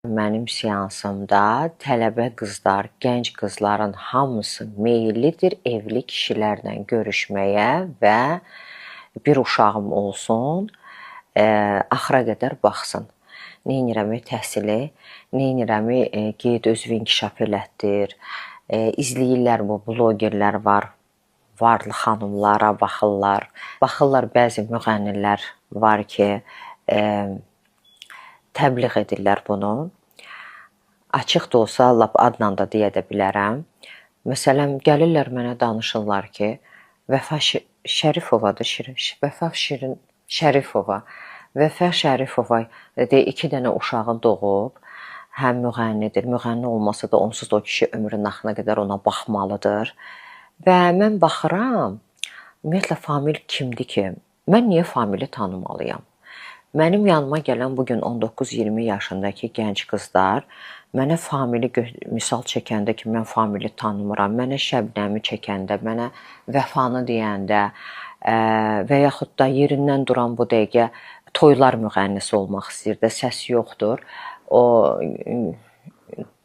Mənim seansımda tələbə qızlar, gənc qızların hamısı meyillidir evli kişilərlə görüşməyə və bir uşağım olsun, axıra qədər baxsın. Neynirəmi təhsili, neynirəmi qeyd özünü inkişaf elətdir. İzləyirlər bu blogerlər var, varlı xanımlara baxırlar. Baxırlar bəzi müğənnilər var ki, təbliğ edirlər bunu. Açıq da olsa, lap adla da deyə də bilərəm. Məsələn, gəlirlər mənə danışırlar ki, Vəfa Şərifovadır, Vəfa Şərifova 2 dənə uşağı doğub, həm müğənnidir, müğənni olmasa da onsuz da o kişi ömrünün axırına qədər ona baxmalıdır. Və mən baxıram, ümumiyyətlə Famil kimdir ki, mən niyə Famili tanımalıyam? Mənim yanıma gələn bugün 19-20 yaşındakı gənc qızlar mənə Famili misal çəkəndə ki, mən Famili tanımıram, mənə Şəbnəmi çəkəndə, mənə Vəfanı deyəndə və yaxud da yerindən duran bu dəqiqə toylar müğənnisi olmaq istəyir də, səs yoxdur. O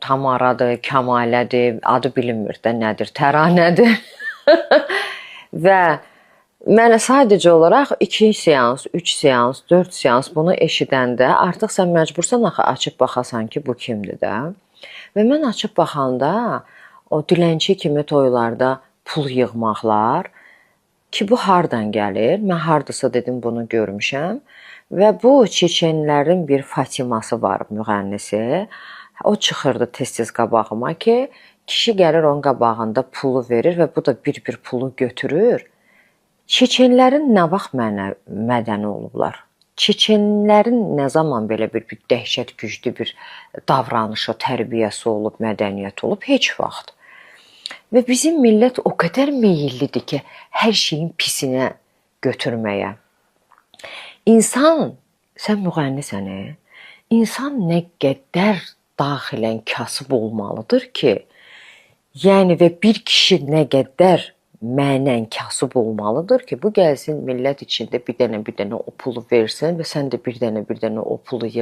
Tamaradır, Kamalədir, adı bilinmir də nədir, təranədir. Və mənə sadəcə olaraq 2 seans, 3 seans, 4 seans bunu eşidəndə artıq sən məcbursan axı açıb baxasan ki, bu kimdir də. Və mən açıb baxanda o dilənçi kimi toylarda pul yığmaqlar ki, bu hardan gəlir? Mən hardasa dedim bunu görmüşəm. Və bu çeçenlərin bir Fatiması var, müğənnisi. O çıxırdı tez-tez qabağıma ki, kişi gəlir onun qabağında pulu verir və bu da bir pulu götürür. Çeçenlərin nə vaxt mədəni olublar? Çeçenlərin nə zaman belə bir dəhşət güclü bir davranışı, tərbiyəsi olub, mədəniyyət olub? Heç vaxt. Və bizim millət o qədər meyillidir ki, hər şeyin pisinə götürməyə. İnsan, sən müğənnisən, insan nə qədər daxilən kasıb olmalıdır ki, yəni və bir kişi nə qədər mənən kasıb olmalıdır ki, bu gəlsin millət içində bir dənə o pulu versin və sən də bir dənə o pulu yığ.